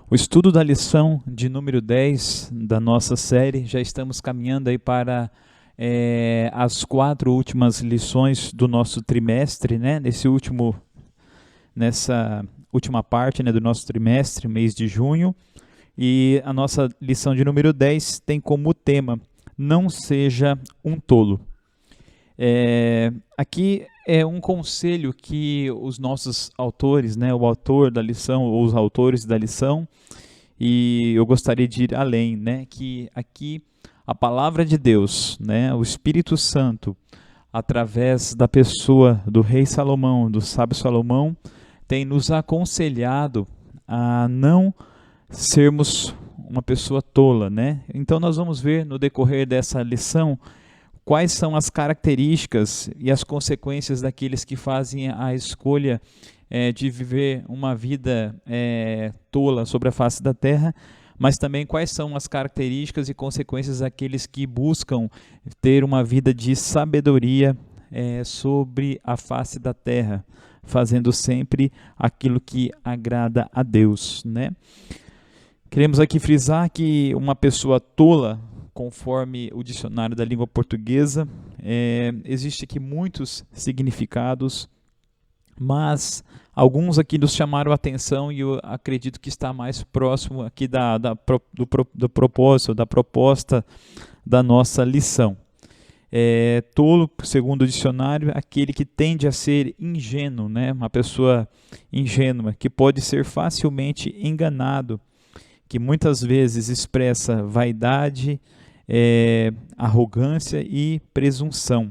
O estudo da lição de número 10 da nossa série, já estamos caminhando aí para as 4 últimas lições do nosso trimestre, né? Nessa última parte, né, do nosso trimestre, mês de junho. E a nossa lição de número 10 tem como tema: não seja um tolo. Aqui é um conselho que os nossos autores, né, o autor da lição, ou os autores da lição, e eu gostaria de ir além, né, que aqui a palavra de Deus, né, o Espírito Santo, através da pessoa do rei Salomão, do sábio Salomão, tem nos aconselhado a não sermos uma pessoa tola, né? Então nós vamos ver no decorrer dessa lição quais são as características e as consequências daqueles que fazem a escolha de viver uma vida tola sobre a face da terra, mas também quais são as características e consequências daqueles que buscam ter uma vida de sabedoria sobre a face da terra, fazendo sempre aquilo que agrada a Deus, né? Queremos aqui frisar que uma pessoa tola, conforme o dicionário da língua portuguesa, existe aqui muitos significados, mas alguns aqui nos chamaram a atenção e eu acredito que está mais próximo aqui do propósito, da proposta da nossa lição. Tolo, segundo o dicionário, aquele que tende a ser ingênuo, né? Uma pessoa ingênua, que pode ser facilmente enganado, que muitas vezes expressa vaidade, arrogância e presunção,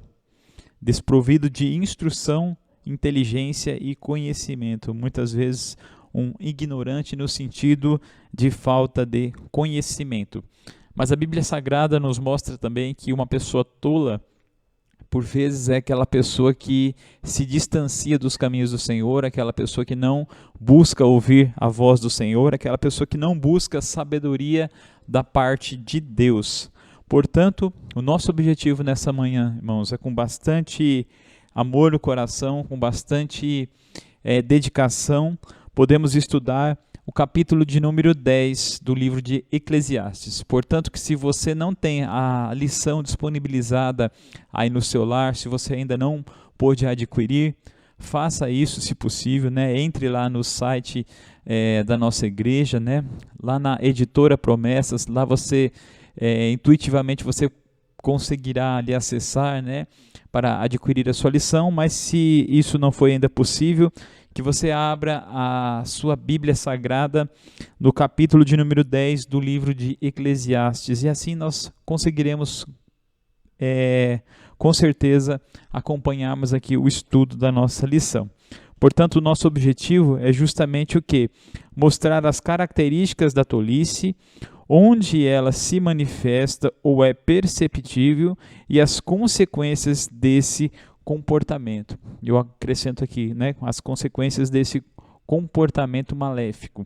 desprovido de instrução, inteligência e conhecimento, muitas vezes um ignorante no sentido de falta de conhecimento. Mas a Bíblia Sagrada nos mostra também que uma pessoa tola, por vezes, é aquela pessoa que se distancia dos caminhos do Senhor, aquela pessoa que não busca ouvir a voz do Senhor, aquela pessoa que não busca sabedoria da parte de Deus. Portanto, o nosso objetivo nessa manhã, irmãos, é com bastante amor no coração, com bastante dedicação, podemos estudar o capítulo de número 10 do livro de Eclesiastes. Portanto, que se você não tem a lição disponibilizada aí no seu lar, se você ainda não pôde adquirir, faça isso se possível, né? Entre lá no site da nossa igreja, né? Lá na editora Promessas, lá você, intuitivamente, você conseguirá ali acessar, né? Para adquirir a sua lição, mas se isso não foi ainda possível, que você abra a sua Bíblia Sagrada no capítulo de número 10 do livro de Eclesiastes, e assim nós conseguiremos, com certeza, acompanharmos aqui o estudo da nossa lição. Portanto, o nosso objetivo é justamente o quê? Mostrar as características da tolice, onde ela se manifesta ou é perceptível, e as consequências desse comportamento. Eu acrescento aqui, né, as consequências desse comportamento maléfico.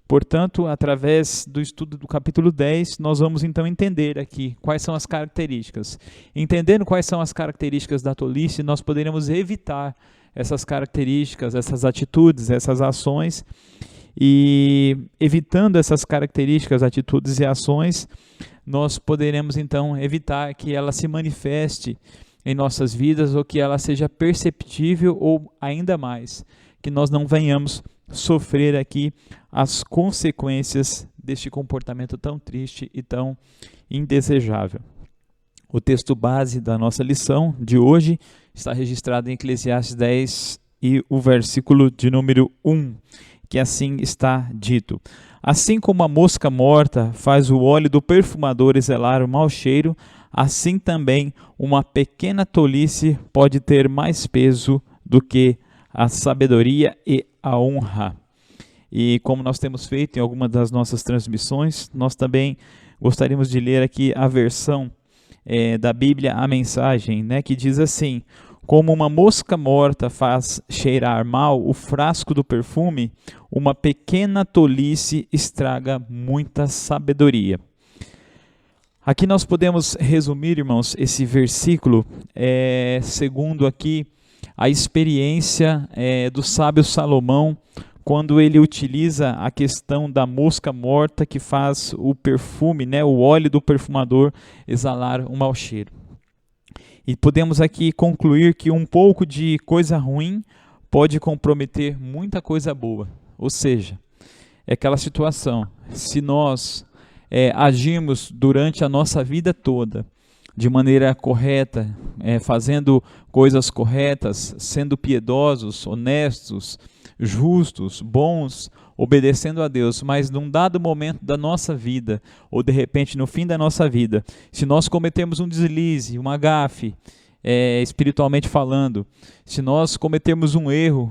Portanto, através do estudo do capítulo 10, nós vamos então entender aqui quais são as características. Entendendo quais são as características da tolice, nós poderemos evitar essas características, essas atitudes, essas ações. E evitando essas características, atitudes e ações, nós poderemos então evitar que ela se manifeste em nossas vidas, ou que ela seja perceptível, ou ainda mais, que nós não venhamos sofrer aqui as consequências deste comportamento tão triste e tão indesejável. O texto base da nossa lição de hoje está registrado em Eclesiastes 10 e o versículo de número 1, que assim está dito: assim como a mosca morta faz o óleo do perfumador exalar o mau cheiro, assim também uma pequena tolice pode ter mais peso do que a sabedoria e a honra. E como nós temos feito em algumas das nossas transmissões, nós também gostaríamos de ler aqui a versão da Bíblia, a mensagem, né, que diz assim: como uma mosca morta faz cheirar mal o frasco do perfume, uma pequena tolice estraga muita sabedoria. Aqui nós podemos resumir, irmãos, esse versículo segundo aqui a experiência do sábio Salomão quando ele utiliza a questão da mosca morta que faz o perfume, né, o óleo do perfumador exalar um mau cheiro. E podemos aqui concluir que um pouco de coisa ruim pode comprometer muita coisa boa. Ou seja, é aquela situação, se nós agirmos durante a nossa vida toda de maneira correta, fazendo coisas corretas, sendo piedosos, honestos, justos, bons, obedecendo a Deus, mas num dado momento da nossa vida, ou de repente no fim da nossa vida, se nós cometemos um deslize, uma gafe, espiritualmente falando, se nós cometemos um erro,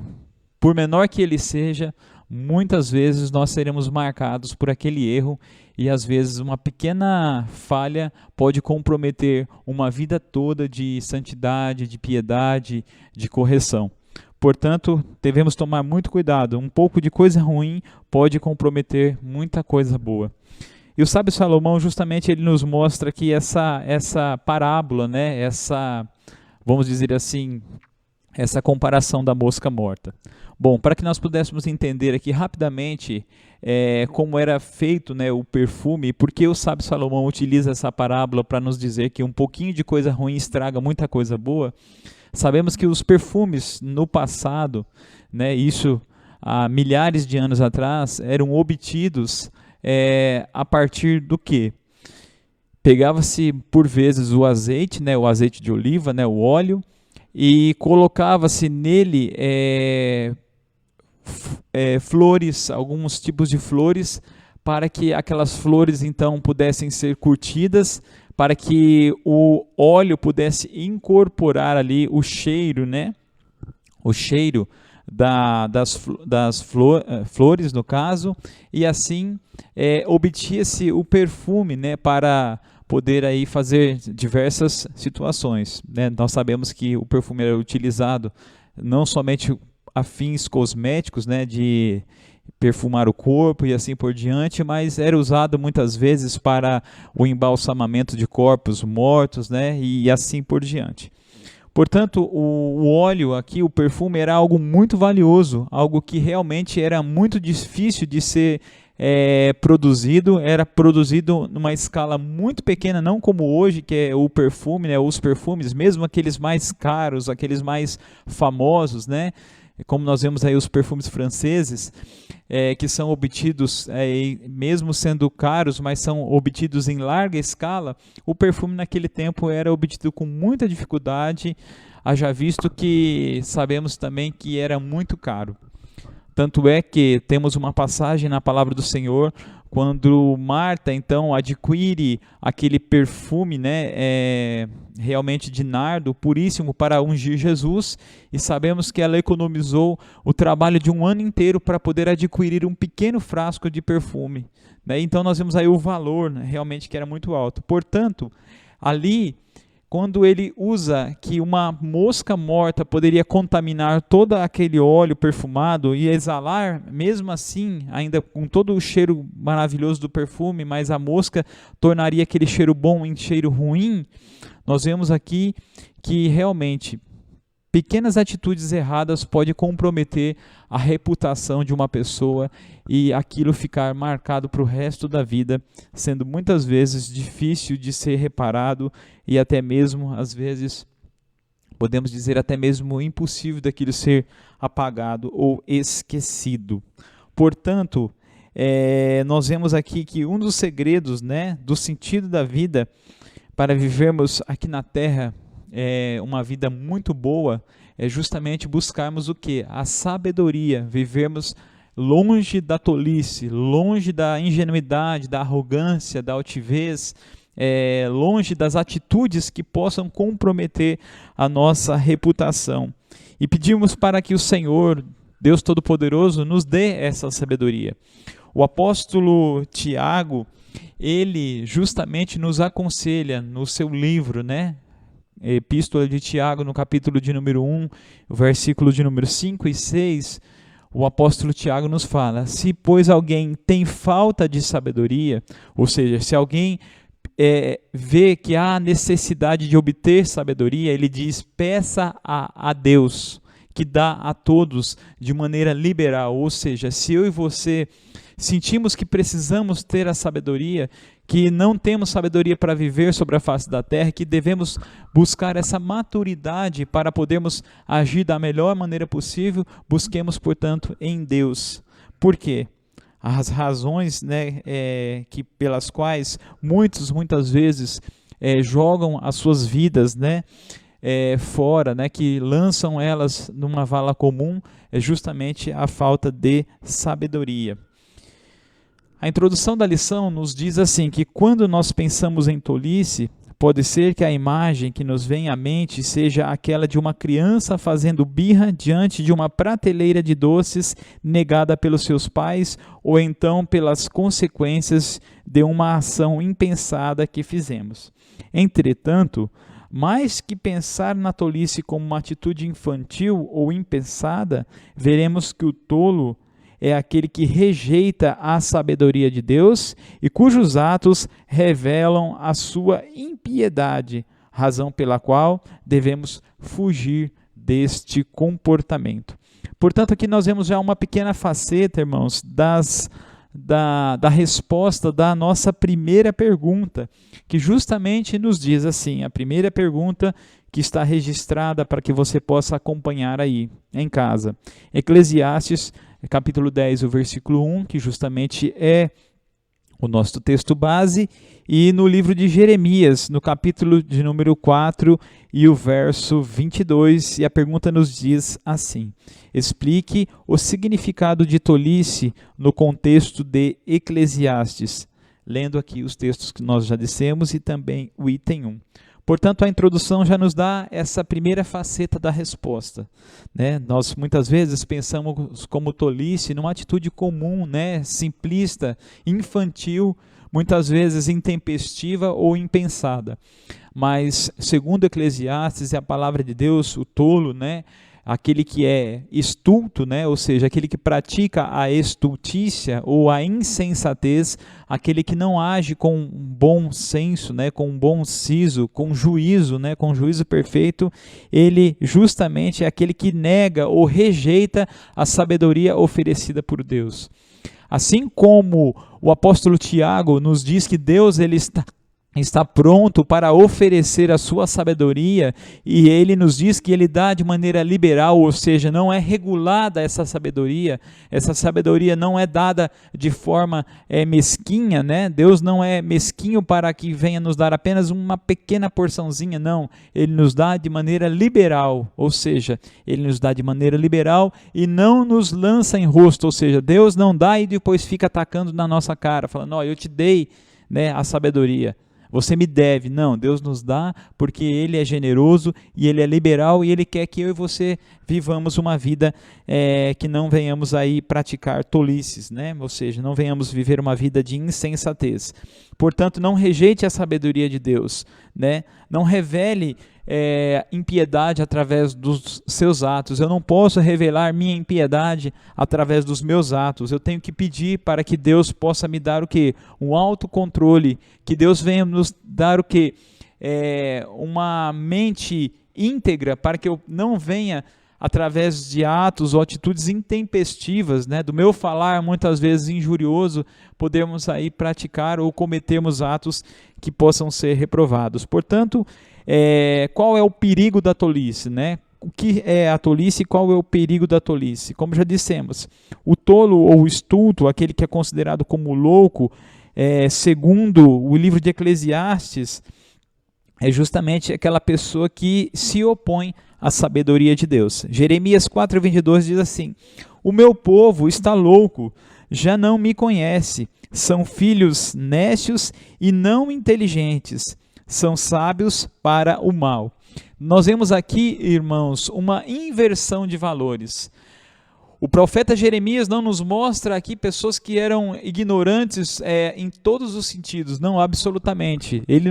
por menor que ele seja, muitas vezes nós seremos marcados por aquele erro e às vezes uma pequena falha pode comprometer uma vida toda de santidade, de piedade, de correção. Portanto, devemos tomar muito cuidado. Um pouco de coisa ruim pode comprometer muita coisa boa. E o sábio Salomão, justamente, ele nos mostra que essa parábola, né, vamos dizer assim, essa comparação da mosca morta. Bom, para que nós pudéssemos entender aqui rapidamente como era feito, né, o perfume, e por que o sábio Salomão utiliza essa parábola para nos dizer que um pouquinho de coisa ruim estraga muita coisa boa, sabemos que os perfumes no passado, né, isso há milhares de anos atrás, eram obtidos a partir do quê? Pegava-se por vezes o azeite, né, o azeite de oliva, né, o óleo, e colocava-se nele flores, alguns tipos de flores, para que aquelas flores então pudessem ser curtidas, para que o óleo pudesse incorporar ali o cheiro, né? O cheiro das flores, no caso, e assim obtinha-se o perfume, né? Para poder aí fazer diversas situações, né? Nós sabemos que o perfume era utilizado não somente a fins cosméticos, né, de perfumar o corpo e assim por diante, mas era usado muitas vezes para o embalsamamento de corpos mortos, né, e assim por diante. Portanto, o óleo aqui, o perfume, era algo muito valioso, algo que realmente era muito difícil de ser produzido, era produzido numa escala muito pequena, não como hoje, que é o perfume, né, os perfumes, mesmo aqueles mais caros, aqueles mais famosos, né, como nós vemos aí os perfumes franceses, que são obtidos, mesmo sendo caros, mas são obtidos em larga escala. O perfume naquele tempo era obtido com muita dificuldade, haja visto que sabemos também que era muito caro. Tanto é que temos uma passagem na palavra do Senhor, quando Marta então adquire aquele perfume, né, realmente de nardo puríssimo para ungir Jesus, e sabemos que ela economizou o trabalho de um ano inteiro para poder adquirir um pequeno frasco de perfume, né? Então nós vemos aí o valor, né, realmente que era muito alto. Portanto, ali, quando ele usa que uma mosca morta poderia contaminar todo aquele óleo perfumado e exalar, mesmo assim, ainda com todo o cheiro maravilhoso do perfume, mas a mosca tornaria aquele cheiro bom em cheiro ruim, nós vemos aqui que realmente pequenas atitudes erradas podem comprometer a reputação de uma pessoa e aquilo ficar marcado para o resto da vida, sendo muitas vezes difícil de ser reparado e até mesmo, às vezes, podemos dizer até mesmo impossível daquilo ser apagado ou esquecido. Portanto, nós vemos aqui que um dos segredos, né, do sentido da vida para vivermos aqui na Terra uma vida muito boa, é justamente buscarmos o quê? A sabedoria, vivermos longe da tolice, longe da ingenuidade, da arrogância, da altivez, longe das atitudes que possam comprometer a nossa reputação. E pedimos para que o Senhor, Deus Todo-Poderoso, nos dê essa sabedoria. O apóstolo Tiago, ele justamente nos aconselha no seu livro, né? Epístola de Tiago, no capítulo de número 1, versículo de número 5 e 6, o apóstolo Tiago nos fala: se, pois, alguém tem falta de sabedoria, ou seja, se alguém vê que há necessidade de obter sabedoria, ele diz: peça a Deus, que dá a todos de maneira liberal. Ou seja, se eu e você sentimos que precisamos ter a sabedoria, que não temos sabedoria para viver sobre a face da terra, que devemos buscar essa maturidade para podermos agir da melhor maneira possível, busquemos, portanto, em Deus. Por quê? As razões, né, pelas quais muitas vezes jogam as suas vidas, né, fora, né, que lançam elas numa vala comum, é justamente a falta de sabedoria. A introdução da lição nos diz assim, que quando nós pensamos em tolice, pode ser que a imagem que nos vem à mente seja aquela de uma criança fazendo birra diante de uma prateleira de doces negada pelos seus pais, ou então pelas consequências de uma ação impensada que fizemos. Entretanto, mais que pensar na tolice como uma atitude infantil ou impensada, veremos que o tolo é aquele que rejeita a sabedoria de Deus e cujos atos revelam a sua impiedade, razão pela qual devemos fugir deste comportamento. Portanto, aqui nós vemos já uma pequena faceta, irmãos, da resposta da nossa primeira pergunta, que justamente nos diz assim, a primeira pergunta que está registrada para que você possa acompanhar aí em casa. Eclesiastes, capítulo 10, o versículo 1, que justamente é o nosso texto base, e no livro de Jeremias, no capítulo de número 4 e o verso 22, e a pergunta nos diz assim: explique o significado de tolice no contexto de Eclesiastes, lendo aqui os textos que nós já dissemos e também o item 1. Portanto, a introdução já nos dá essa primeira faceta da resposta, né? Nós muitas vezes pensamos como tolice numa atitude comum, né? Simplista, infantil, muitas vezes intempestiva ou impensada. Mas, segundo Eclesiastes e a palavra de Deus, o tolo, né? Aquele que é estulto, né? Ou seja, aquele que pratica a estultícia ou a insensatez, aquele que não age com bom senso, né? Com bom siso, com juízo, né? Com juízo perfeito, ele justamente é aquele que nega ou rejeita a sabedoria oferecida por Deus. Assim como o apóstolo Tiago nos diz que Deus ele está pronto para oferecer a sua sabedoria, e ele nos diz que ele dá de maneira liberal, ou seja, não é regulada essa sabedoria não é dada de forma mesquinha, né? Deus não é mesquinho para que venha nos dar apenas uma pequena porçãozinha, não, ele nos dá de maneira liberal, ou seja, ele nos dá de maneira liberal e não nos lança em rosto, ou seja, Deus não dá e depois fica atacando na nossa cara, falando, ó, eu te dei, né, a sabedoria, você me deve. Não, Deus nos dá porque Ele é generoso e Ele é liberal e Ele quer que eu e você vivamos uma vida que não venhamos aí praticar tolices, né? Ou seja, não venhamos viver uma vida de insensatez. Portanto, não rejeite a sabedoria de Deus, né? Não revele impiedade através dos seus atos. Eu não posso revelar minha impiedade através dos meus atos. Eu tenho que pedir para que Deus possa me dar o quê? Um autocontrole, que Deus venha nos dar o quê? Uma mente íntegra, para que eu não venha através de atos ou atitudes intempestivas, né, do meu falar muitas vezes injurioso, podemos aí praticar ou cometermos atos que possam ser reprovados. Portanto, qual é o perigo da tolice, né? O que é a tolice e qual é o perigo da tolice? Como já dissemos, o tolo ou o estulto, aquele que é considerado como louco, segundo o livro de Eclesiastes, é justamente aquela pessoa que se opõe à sabedoria de Deus. Jeremias 4:22 diz assim: o meu povo está louco, já não me conhece, são filhos nécios e não inteligentes, são sábios para o mal. Nós vemos aqui, irmãos, uma inversão de valores. O profeta Jeremias não nos mostra aqui pessoas que eram ignorantes em todos os sentidos, não, absolutamente. Ele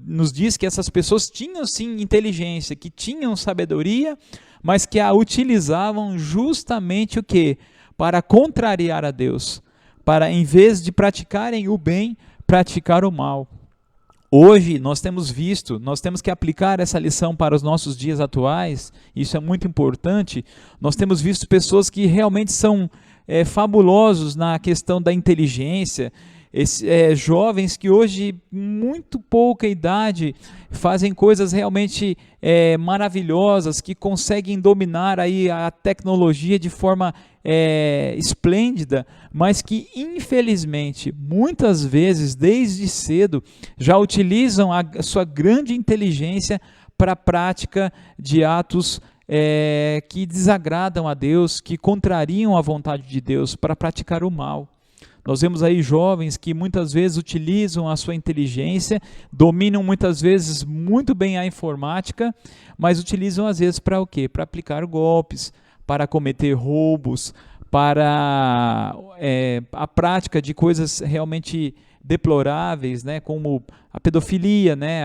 nos diz que essas pessoas tinham sim inteligência, que tinham sabedoria, mas que a utilizavam justamente o quê? Para contrariar a Deus, para em vez de praticarem o bem, praticar o mal. Hoje nós temos visto, nós temos que aplicar essa lição para os nossos dias atuais, isso é muito importante. Nós temos visto pessoas que realmente são fabulosos na questão da inteligência, jovens que hoje, muito pouca idade, fazem coisas realmente maravilhosas, que conseguem dominar aí a tecnologia de forma esplêndida, mas que infelizmente, muitas vezes, desde cedo, já utilizam a sua grande inteligência para a prática de atos que desagradam a Deus, que contrariam a vontade de Deus, para praticar o mal. Nós vemos aí jovens que muitas vezes utilizam a sua inteligência, dominam muitas vezes muito bem a informática, mas utilizam às vezes para o quê? Para aplicar golpes, para cometer roubos, para a prática de coisas realmente deploráveis, né, como a pedofilia, né,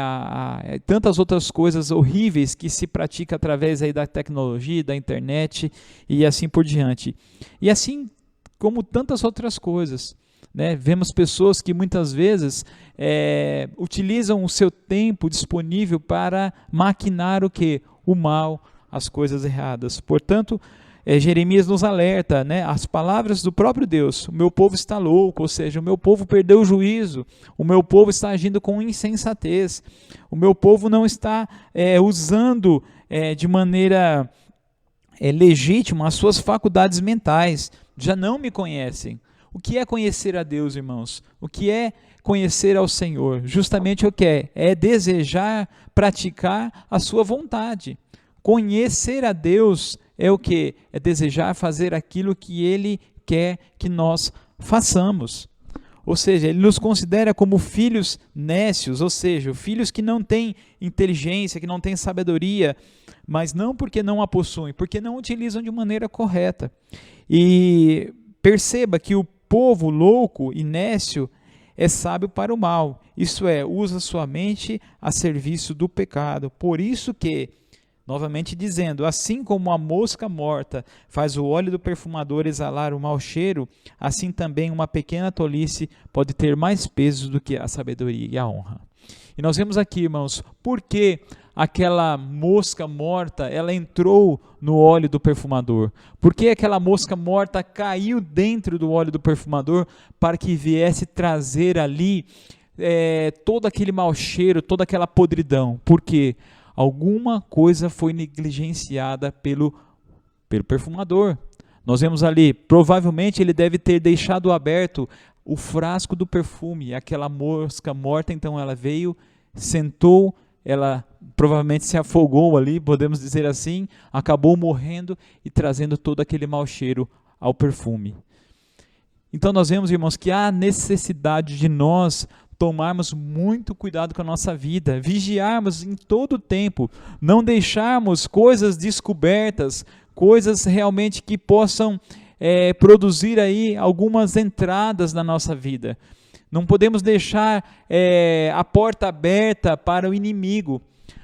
tantas outras coisas horríveis que se pratica através aí da tecnologia, da internet e assim por diante. E assim como tantas outras coisas, né? Vemos pessoas que muitas vezes utilizam o seu tempo disponível para maquinar o quê? O mal, as coisas erradas. Portanto, Jeremias nos alerta, né? As palavras do próprio Deus: o meu povo está louco, ou seja, o meu povo perdeu o juízo, o meu povo está agindo com insensatez, o meu povo não está usando de maneira legítima as suas faculdades mentais, já não me conhecem. O que é conhecer a Deus, irmãos? O que é conhecer ao Senhor? Justamente o que é? É desejar praticar a sua vontade. Conhecer a Deus é o que? É desejar fazer aquilo que Ele quer que nós façamos. Ou seja, Ele nos considera como filhos nécios, ou seja, filhos que não têm inteligência, que não têm sabedoria, mas não porque não a possuem, porque não utilizam de maneira correta. E perceba que o povo louco e nécio é sábio para o mal, isso é, usa sua mente a serviço do pecado. Por isso que, novamente dizendo, assim como a mosca morta faz o óleo do perfumador exalar o mau cheiro, assim também uma pequena tolice pode ter mais peso do que a sabedoria e a honra. E nós vemos aqui, irmãos, por que aquela mosca morta, ela entrou no óleo do perfumador? Por que aquela mosca morta caiu dentro do óleo do perfumador para que viesse trazer ali todo aquele mau cheiro, toda aquela podridão? Por quê? Alguma coisa foi negligenciada pelo perfumador. Nós vemos ali, provavelmente ele deve ter deixado aberto o frasco do perfume, aquela mosca morta, então ela veio, sentou, ela provavelmente se afogou ali, podemos dizer assim, acabou morrendo e trazendo todo aquele mau cheiro ao perfume. Então nós vemos, irmãos, que há necessidade de nós tomarmos muito cuidado com a nossa vida, vigiarmos em todo o tempo, não deixarmos coisas descobertas, coisas realmente que possam produzir aí algumas entradas na nossa vida. Não podemos deixar a porta aberta para o inimigo,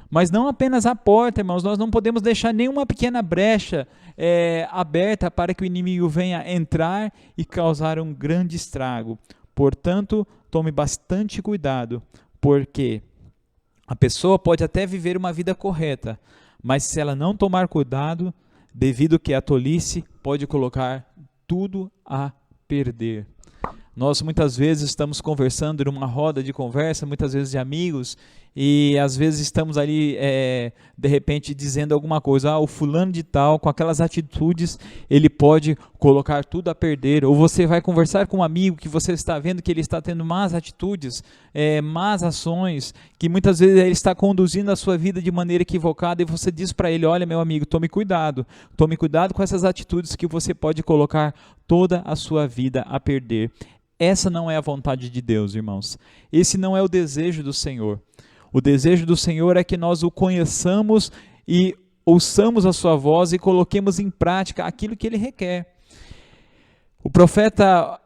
mas não apenas a porta, irmãos, nós não podemos deixar nenhuma pequena brecha aberta para que o inimigo venha entrar e causar um grande estrago. Portanto, tome bastante cuidado, porque a pessoa pode até viver uma vida correta, mas se ela não tomar cuidado, devido que a tolice pode colocar tudo a perder. Nós muitas vezes estamos conversando numa roda de conversa, muitas vezes de amigos, e às vezes estamos ali, de repente, dizendo alguma coisa. O fulano de tal, com aquelas atitudes, ele pode colocar tudo a perder. Ou você vai conversar com um amigo que você está vendo que ele está tendo más atitudes, más ações, que muitas vezes ele está conduzindo a sua vida de maneira equivocada, e você diz para ele: olha, meu amigo, tome cuidado com essas atitudes que você pode colocar toda a sua vida a perder. Essa não é a vontade de Deus, irmãos. Esse não é o desejo do Senhor. O desejo do Senhor é que nós o conheçamos e ouçamos a sua voz e coloquemos em prática aquilo que Ele requer. O profeta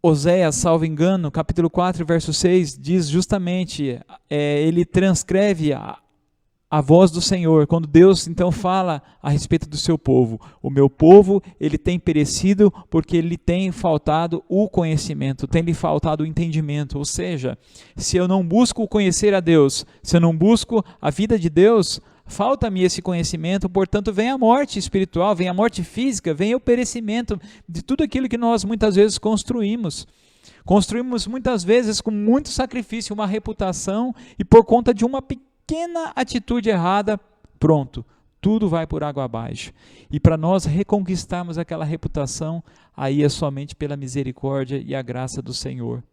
Oséias, salvo engano, capítulo 4, verso 6, diz justamente, ele transcreve a a voz do Senhor, quando Deus então fala a respeito do seu povo. O meu povo, ele tem perecido porque lhe tem faltado o conhecimento, tem lhe faltado o entendimento. Ou seja, se eu não busco conhecer a Deus, se eu não busco a vida de Deus, falta-me esse conhecimento, portanto vem a morte espiritual, vem a morte física, vem o perecimento de tudo aquilo que nós muitas vezes construímos. Construímos muitas vezes com muito sacrifício uma reputação e por conta de uma pequena atitude errada, pronto, tudo vai por água abaixo. E para nós reconquistarmos aquela reputação, aí é somente pela misericórdia e a graça do Senhor.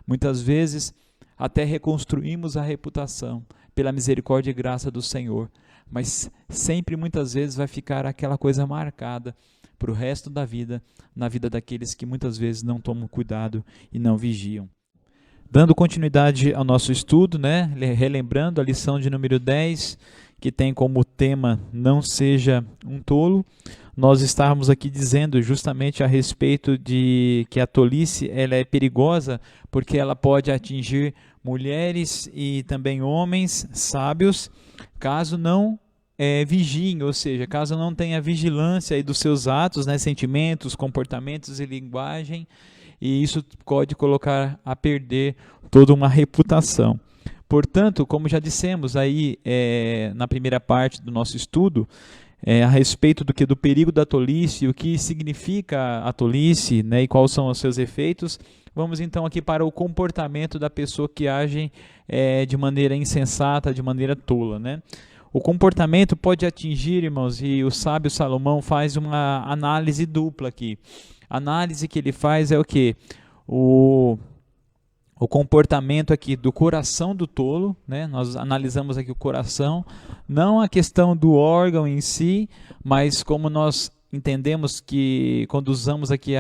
Muitas vezes até reconstruímos a reputação pela misericórdia e graça do Senhor, mas sempre muitas vezes vai ficar aquela coisa marcada para o resto da vida, na vida daqueles que muitas vezes não tomam cuidado e não vigiam. Dando continuidade ao nosso estudo, né, relembrando a lição de número 10, que tem como tema Não Seja um Tolo, nós estávamos aqui dizendo justamente a respeito de que a tolice ela é perigosa porque ela pode atingir mulheres e também homens sábios, caso não vigiem, ou seja, caso não tenha vigilância aí dos seus atos, né, sentimentos, comportamentos e linguagem, e isso pode colocar a perder toda uma reputação. Portanto, como já dissemos aí na primeira parte do nosso estudo, a respeito do perigo da tolice, o que significa a tolice, né, e quais são os seus efeitos, vamos então aqui para o comportamento da pessoa que age de maneira insensata, de maneira tola, né? O comportamento pode atingir, irmãos, e o sábio Salomão faz uma análise dupla aqui. A análise que ele faz é o quê? O comportamento aqui do coração do tolo, né? Nós analisamos aqui o coração, não a questão do órgão em si, mas como nós entendemos que quando usamos aqui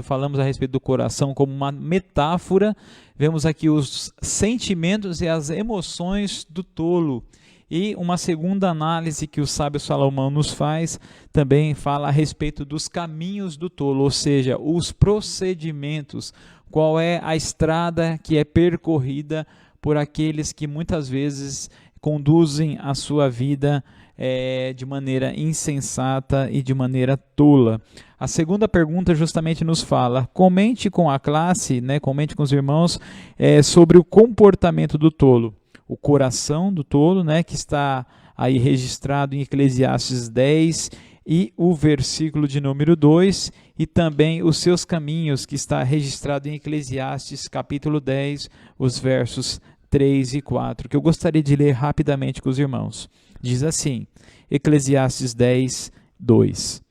falamos a respeito do coração como uma metáfora, vemos aqui os sentimentos e as emoções do tolo. E uma segunda análise que o sábio Salomão nos faz, também fala a respeito dos caminhos do tolo, ou seja, os procedimentos, qual é a estrada que é percorrida por aqueles que muitas vezes conduzem a sua vida de maneira insensata e de maneira tola. A segunda pergunta justamente nos fala, comente com a classe, né, comente com os irmãos sobre o comportamento do tolo. O coração do tolo, né, que está aí registrado em Eclesiastes 10 e o versículo de número 2, e também os seus caminhos, que está registrado em Eclesiastes capítulo 10, os versos 3 e 4, que eu gostaria de ler rapidamente com os irmãos. Diz assim, Eclesiastes 10, 2.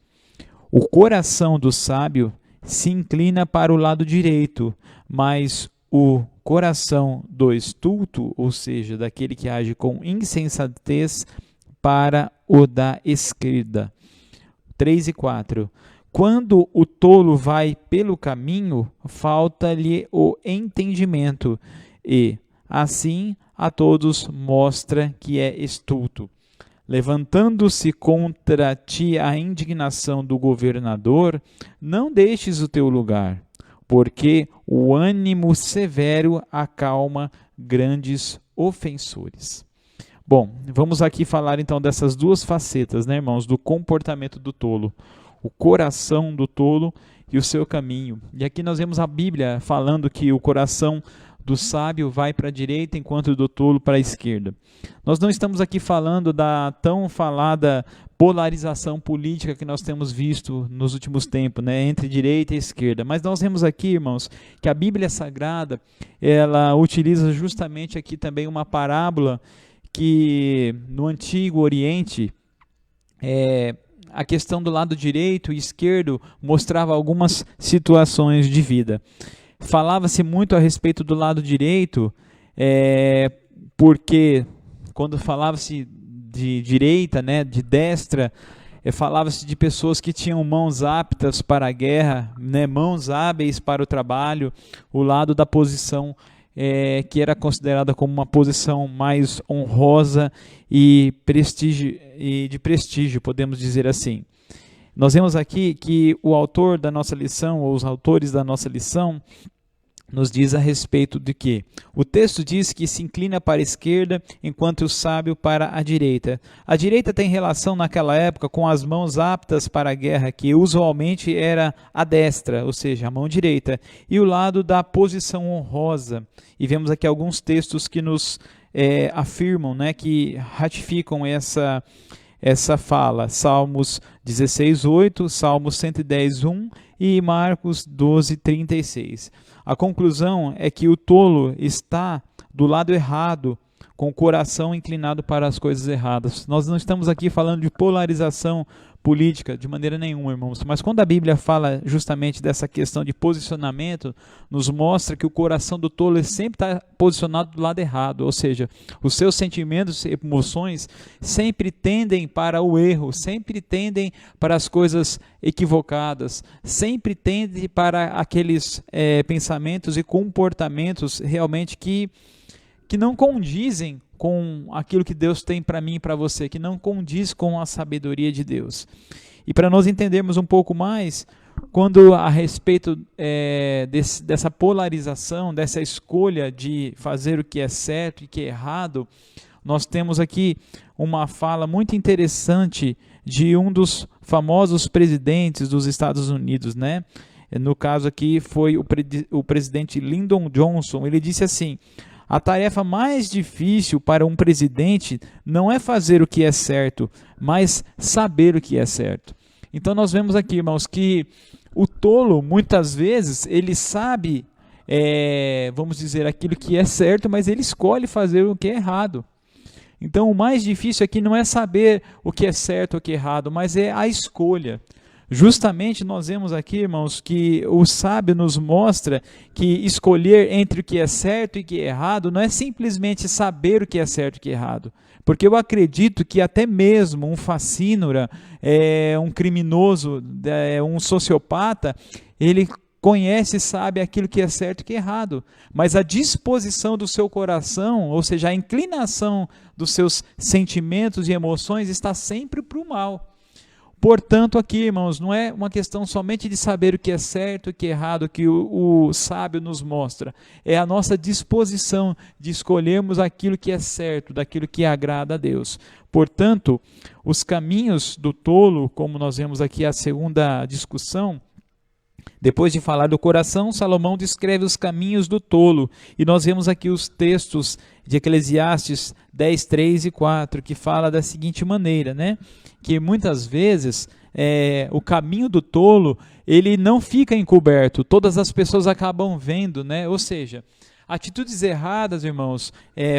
O coração do sábio se inclina para o lado direito, mas o coração do estulto, ou seja, daquele que age com insensatez, para o da esquerda. 3 e 4. Quando o tolo vai pelo caminho, falta-lhe o entendimento, e, assim, a todos mostra que é estulto. Levantando-se contra ti a indignação do governador, não deixes o teu lugar, porque o ânimo severo acalma grandes ofensores. Bom, vamos aqui falar então dessas duas facetas, né, irmãos, do comportamento do tolo, o coração do tolo e o seu caminho. E aqui nós vemos a Bíblia falando que o coração do sábio vai para a direita, enquanto o do tolo para a esquerda. Nós não estamos aqui falando da tão falada polarização política que nós temos visto nos últimos tempos, né, entre direita e esquerda. Mas nós vemos aqui, irmãos, que a Bíblia Sagrada, ela utiliza justamente aqui também uma parábola que no Antigo Oriente, a questão do lado direito e esquerdo mostrava algumas situações de vida. Falava-se muito a respeito do lado direito, porque quando falava-se de direita, né, de destra, falava-se de pessoas que tinham mãos aptas para a guerra, né, mãos hábeis para o trabalho, o lado da posição que era considerada como uma posição mais honrosa e de prestígio, podemos dizer assim. Nós vemos aqui que o autor da nossa lição, ou os autores da nossa lição, nos diz a respeito de que o texto diz que se inclina para a esquerda, enquanto o sábio para a direita. A direita tem relação naquela época com as mãos aptas para a guerra, que usualmente era a destra, ou seja, a mão direita, e o lado da posição honrosa. E vemos aqui alguns textos que nos afirmam, né, que ratificam essa fala. Salmos 16:8, Salmos 110:1 e Marcos 12:36. A conclusão é que o tolo está do lado errado, com o coração inclinado para as coisas erradas. Nós não estamos aqui falando de polarização política de maneira nenhuma, irmãos, mas quando a Bíblia fala justamente dessa questão de posicionamento, nos mostra que o coração do tolo sempre está posicionado do lado errado, ou seja, os seus sentimentos e emoções sempre tendem para o erro, sempre tendem para as coisas equivocadas, sempre tendem para aqueles pensamentos e comportamentos realmente que não condizem com aquilo que Deus tem para mim e para você, que não condiz com a sabedoria de Deus. E para nós entendermos um pouco mais, quando a respeito dessa polarização, dessa escolha de fazer o que é certo e o que é errado, nós temos aqui uma fala muito interessante de um dos famosos presidentes dos Estados Unidos, né? No caso aqui foi o presidente Lyndon Johnson. Ele disse assim: a tarefa mais difícil para um presidente não é fazer o que é certo, mas saber o que é certo. Então nós vemos aqui, irmãos, que o tolo, muitas vezes, ele sabe, vamos dizer, aquilo que é certo, mas ele escolhe fazer o que é errado. Então o mais difícil aqui não é saber o que é certo ou o que é errado, mas é a escolha. Justamente nós vemos aqui, irmãos, que o sábio nos mostra que escolher entre o que é certo e o que é errado não é simplesmente saber o que é certo e o que é errado. Porque eu acredito que até mesmo um facínora, um criminoso, um sociopata, ele conhece e sabe aquilo que é certo e que é errado. Mas a disposição do seu coração, ou seja, a inclinação dos seus sentimentos e emoções está sempre para o mal. Portanto, aqui, irmãos, não é uma questão somente de saber o que é certo e o que é errado que o sábio nos mostra. É a nossa disposição de escolhermos aquilo que é certo, daquilo que agrada a Deus. Portanto, os caminhos do tolo, como nós vemos aqui a segunda discussão, depois de falar do coração, Salomão descreve os caminhos do tolo. E nós vemos aqui os textos de Eclesiastes 10, 3 e 4, que fala da seguinte maneira, né? Que muitas vezes o caminho do tolo, ele não fica encoberto, todas as pessoas acabam vendo, né? Ou seja, atitudes erradas, irmãos,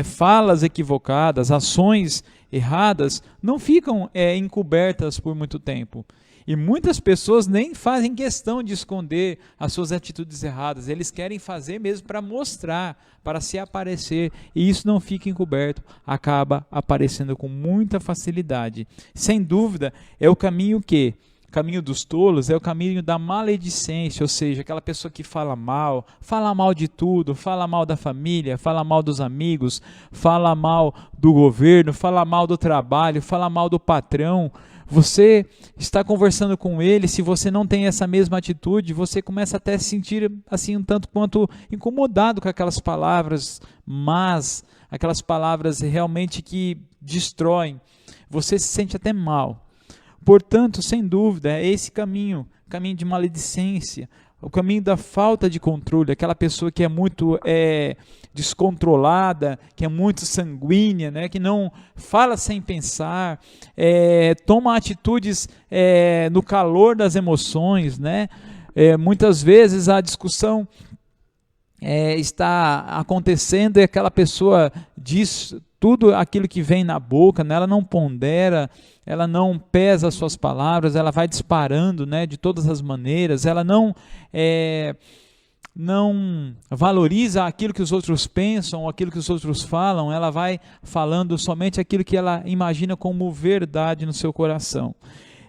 falas equivocadas, ações erradas, não ficam encobertas por muito tempo. E muitas pessoas nem fazem questão de esconder as suas atitudes erradas. Eles querem fazer mesmo para mostrar, para se aparecer. E isso não fica encoberto, acaba aparecendo com muita facilidade. Sem dúvida, é o caminho que? O caminho dos tolos é o caminho da maledicência, ou seja, aquela pessoa que fala mal de tudo, fala mal da família, fala mal dos amigos, fala mal do governo, fala mal do trabalho, fala mal do patrão. Você está conversando com ele, se você não tem essa mesma atitude, você começa até a se sentir assim um tanto quanto incomodado com aquelas palavras, mas aquelas palavras realmente que destroem, você se sente até mal. Portanto, sem dúvida, é esse caminho de maledicência, o caminho da falta de controle, aquela pessoa que é muito descontrolada, que é muito sanguínea, né, que não fala sem pensar, toma atitudes no calor das emoções, né? Muitas vezes a discussão está acontecendo e aquela pessoa diz tudo aquilo que vem na boca, né? Ela não pondera, ela não pesa as suas palavras, ela vai disparando, né, de todas as maneiras, ela não valoriza aquilo que os outros pensam, aquilo que os outros falam, ela vai falando somente aquilo que ela imagina como verdade no seu coração.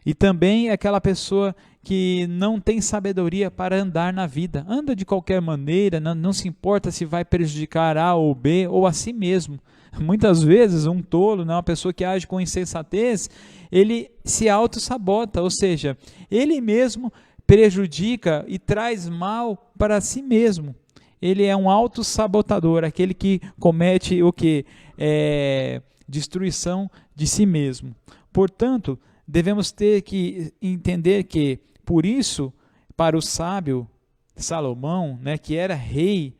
E também é aquela pessoa que não tem sabedoria para andar na vida, anda de qualquer maneira, não se importa se vai prejudicar A ou B ou a si mesmo. Muitas vezes um tolo, né, uma pessoa que age com insensatez, ele se auto-sabota, ou seja, ele mesmo prejudica e traz mal para si mesmo. ele é um autossabotador, aquele que comete o quê? Destruição de si mesmo. Portanto, devemos ter que entender que, por isso, para o sábio Salomão, né, que era rei,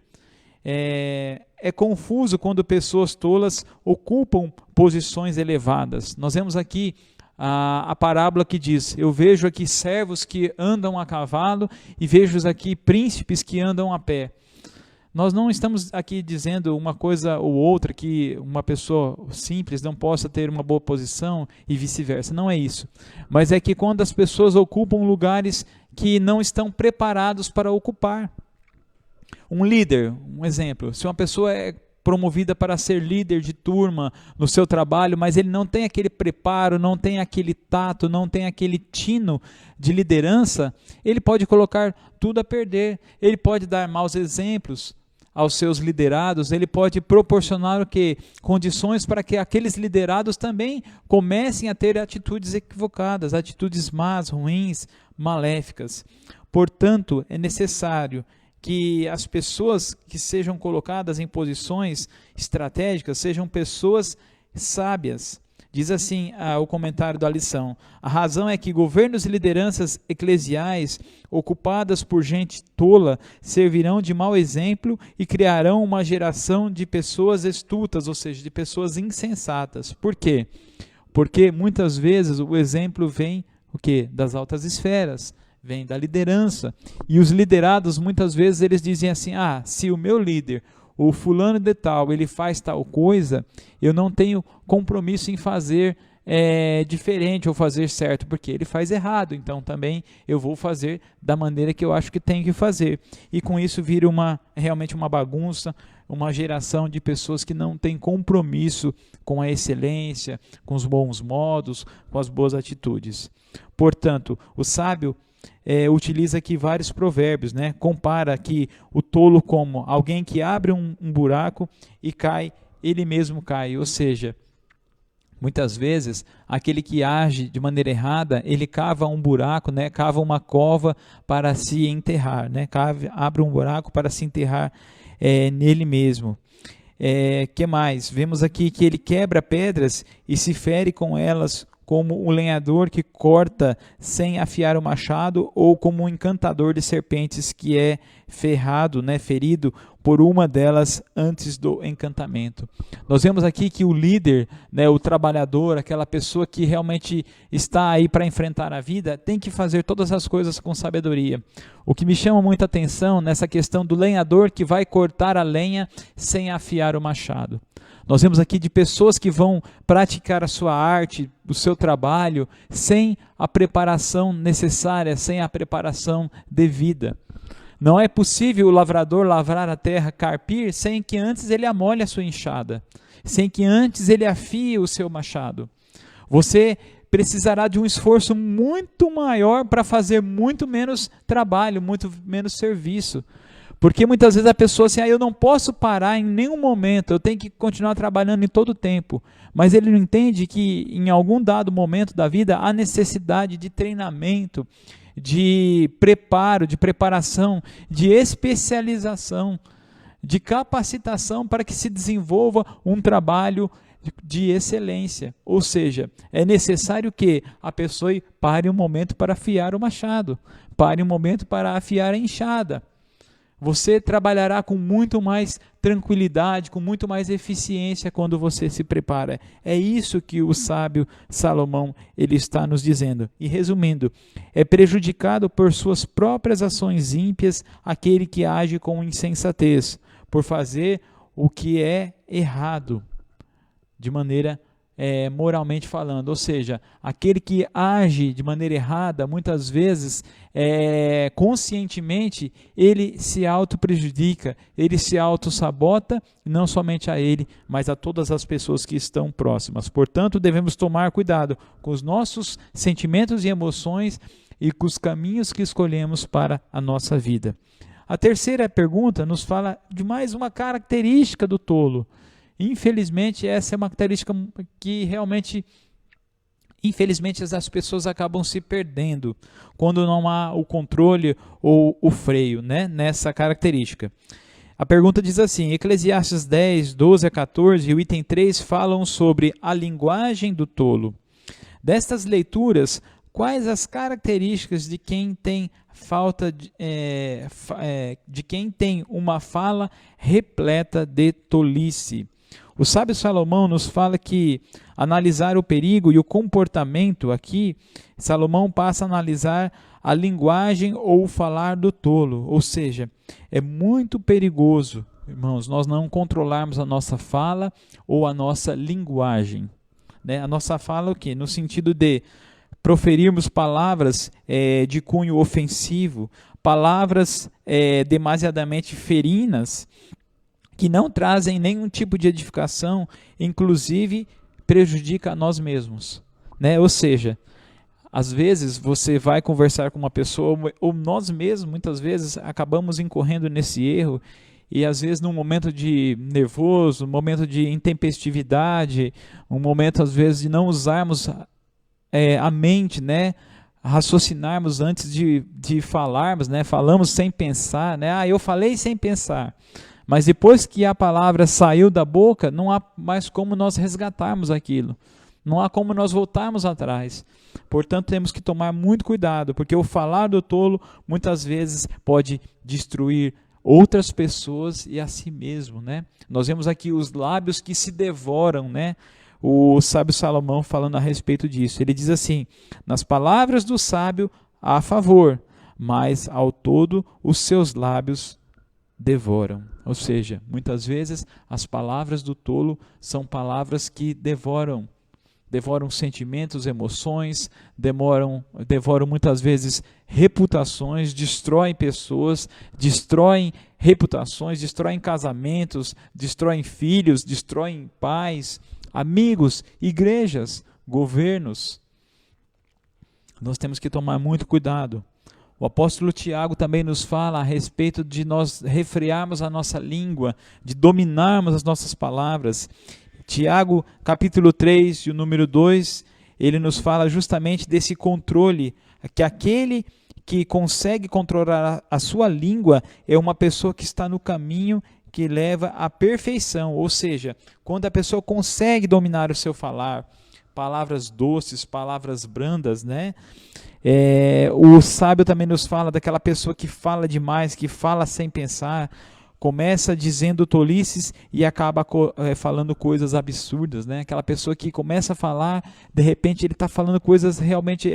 é confuso quando pessoas tolas ocupam posições elevadas. Nós vemos aqui a parábola que diz: eu vejo aqui servos que andam a cavalo e vejo aqui príncipes que andam a pé. Nós não estamos aqui dizendo uma coisa ou outra, que uma pessoa simples não possa ter uma boa posição e vice-versa. Não é isso. Mas é que quando as pessoas ocupam lugares que não estão preparados para ocupar. Um líder, um exemplo, se uma pessoa é promovida para ser líder de turma no seu trabalho, mas ele não tem aquele preparo, não tem aquele tato, não tem aquele tino de liderança, ele pode colocar tudo a perder, ele pode dar maus exemplos aos seus liderados, ele pode proporcionar o quê? Condições para que aqueles liderados também comecem a ter atitudes equivocadas, atitudes más, ruins, maléficas. Portanto, é necessário que as pessoas que sejam colocadas em posições estratégicas sejam pessoas sábias. Diz assim o comentário da lição: a razão é que governos e lideranças eclesiais ocupadas por gente tola servirão de mau exemplo e criarão uma geração de pessoas estultas, ou seja, de pessoas insensatas. Por quê? Porque muitas vezes o exemplo vem o quê? Das altas esferas, vem da liderança. E os liderados muitas vezes eles dizem assim: se o meu líder, o fulano de tal, ele faz tal coisa, eu não tenho compromisso em fazer diferente ou fazer certo, porque ele faz errado, então também eu vou fazer da maneira que eu acho que tenho que fazer. E com isso vira realmente uma bagunça, uma geração de pessoas que não têm compromisso com a excelência, com os bons modos, com as boas atitudes. Portanto, o sábio utiliza aqui vários provérbios, né? Compara aqui o tolo como alguém que abre um buraco e cai, ele mesmo cai, ou seja, muitas vezes aquele que age de maneira errada, ele cava um buraco, né? Cava uma cova para se enterrar, né? Abre um buraco para se enterrar nele mesmo. Que mais? Vemos aqui que ele quebra pedras e se fere com elas, como o lenhador que corta sem afiar o machado, ou como um encantador de serpentes que é ferrado, né, ferido por uma delas antes do encantamento. Nós vemos aqui que o líder, né, o trabalhador, aquela pessoa que realmente está aí para enfrentar a vida, tem que fazer todas as coisas com sabedoria. O que me chama muita atenção nessa questão do lenhador que vai cortar a lenha sem afiar o machado. Nós vemos aqui de pessoas que vão praticar a sua arte, o seu trabalho, sem a preparação necessária, sem a preparação devida. Não é possível o lavrador lavrar a terra, carpir, sem que antes ele amole a sua enxada, sem que antes ele afie o seu machado. Você precisará de um esforço muito maior para fazer muito menos trabalho, muito menos serviço. Porque muitas vezes a pessoa assim, eu não posso parar em nenhum momento, eu tenho que continuar trabalhando em todo o tempo. Mas ele não entende que em algum dado momento da vida há necessidade de treinamento, de preparo, de preparação, de especialização, de capacitação para que se desenvolva um trabalho de excelência. Ou seja, é necessário que a pessoa pare um momento para afiar o machado, pare um momento para afiar a enxada. Você trabalhará com muito mais tranquilidade, com muito mais eficiência quando você se prepara. É isso que o sábio Salomão ele está nos dizendo. E resumindo, é prejudicado por suas próprias ações ímpias aquele que age com insensatez, por fazer o que é errado, de maneira moralmente falando. Ou seja, aquele que age de maneira errada, muitas vezes, conscientemente, ele se auto-prejudica, ele se auto-sabota, não somente a ele, mas a todas as pessoas que estão próximas. Portanto, devemos tomar cuidado com os nossos sentimentos e emoções e com os caminhos que escolhemos para a nossa vida. A terceira pergunta nos fala de mais uma característica do tolo. Infelizmente, essa é uma característica que realmente, infelizmente, as pessoas acabam se perdendo quando não há o controle ou o freio, né, nessa característica. A pergunta diz assim, Eclesiastes 10, 12 a 14, o item 3 falam sobre a linguagem do tolo. Destas leituras, quais as características de quem tem de quem tem uma fala repleta de tolice? O sábio Salomão nos fala que analisar o perigo e o comportamento aqui, Salomão passa a analisar a linguagem ou o falar do tolo, ou seja, é muito perigoso, irmãos, nós não controlarmos a nossa fala ou a nossa linguagem. Né? A nossa fala o quê? No sentido de proferirmos palavras de cunho ofensivo, palavras demasiadamente ferinas, que não trazem nenhum tipo de edificação, inclusive prejudica a nós mesmos. Né? Ou seja, às vezes você vai conversar com uma pessoa, ou nós mesmos, muitas vezes, acabamos incorrendo nesse erro, e às vezes num momento de nervoso, um momento de intempestividade, um momento às vezes de não usarmos a mente, né? Raciocinarmos antes de falarmos, né? Falamos sem pensar, né? Eu falei sem pensar. Mas depois que a palavra saiu da boca, não há mais como nós resgatarmos aquilo. Não há como nós voltarmos atrás. Portanto, temos que tomar muito cuidado, porque o falar do tolo muitas vezes pode destruir outras pessoas e a si mesmo, né? Nós vemos aqui os lábios que se devoram, né? O sábio Salomão falando a respeito disso. Ele diz assim, nas palavras do sábio há favor, mas ao todo os seus lábios devoram. Ou seja, muitas vezes as palavras do tolo são palavras que devoram sentimentos, emoções, devoram muitas vezes reputações, destroem pessoas, destroem reputações, destroem casamentos, destroem filhos, destroem pais, amigos, igrejas, governos. Nós temos que tomar muito cuidado. O apóstolo Tiago também nos fala a respeito de nós refrearmos a nossa língua, de dominarmos as nossas palavras. Tiago, capítulo 3, e o número 2, ele nos fala justamente desse controle, que aquele que consegue controlar a sua língua é uma pessoa que está no caminho que leva à perfeição, ou seja, quando a pessoa consegue dominar o seu falar, palavras doces, palavras brandas, né? O sábio também nos fala daquela pessoa que fala demais, que fala sem pensar, começa dizendo tolices e acaba falando coisas absurdas, né? Aquela pessoa que começa a falar, de repente ele está falando coisas realmente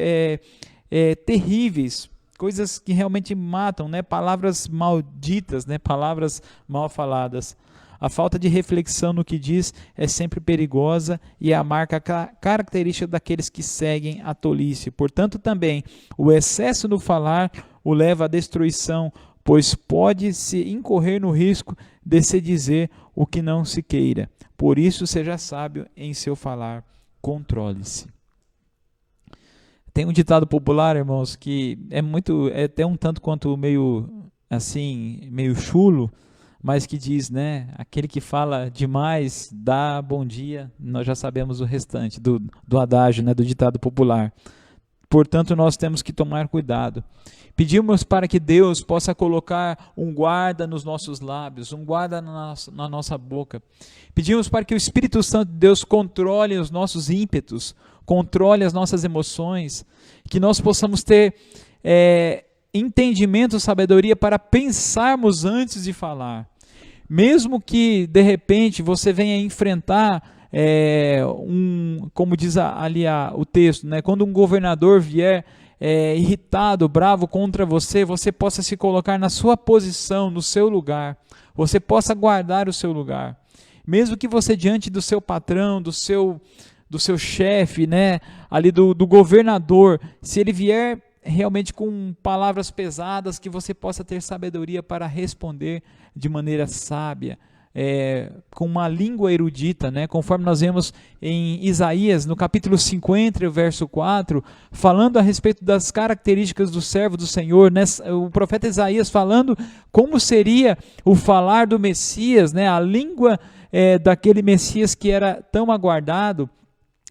terríveis, coisas que realmente matam, né? Palavras malditas, né? Palavras mal faladas. A falta de reflexão no que diz é sempre perigosa e é a marca característica daqueles que seguem a tolice. Portanto, também, o excesso no falar o leva à destruição, pois pode-se incorrer no risco de se dizer o que não se queira. Por isso, seja sábio em seu falar, controle-se. Tem um ditado popular, irmãos, que é até um tanto quanto meio chulo, mas que diz, né, aquele que fala demais dá bom dia, nós já sabemos o restante do adágio, né, do ditado popular. Portanto, nós temos que tomar cuidado. Pedimos para que Deus possa colocar um guarda nos nossos lábios, um guarda na nossa boca. Pedimos para que o Espírito Santo de Deus controle os nossos ímpetos, controle as nossas emoções, que nós possamos ter entendimento, sabedoria para pensarmos antes de falar. Mesmo que, de repente, você venha enfrentar, como diz ali o texto, né? Quando um governador vier irritado, bravo contra você, você possa se colocar na sua posição, no seu lugar. Você possa guardar o seu lugar. Mesmo que você, diante do seu patrão, do seu chefe, né? Ali do governador, se ele vier realmente com palavras pesadas, que você possa ter sabedoria para responder de maneira sábia, com uma língua erudita, né? Conforme nós vemos em Isaías, no capítulo 50, verso 4, falando a respeito das características do servo do Senhor, né? O profeta Isaías falando como seria o falar do Messias, né? A língua daquele Messias que era tão aguardado,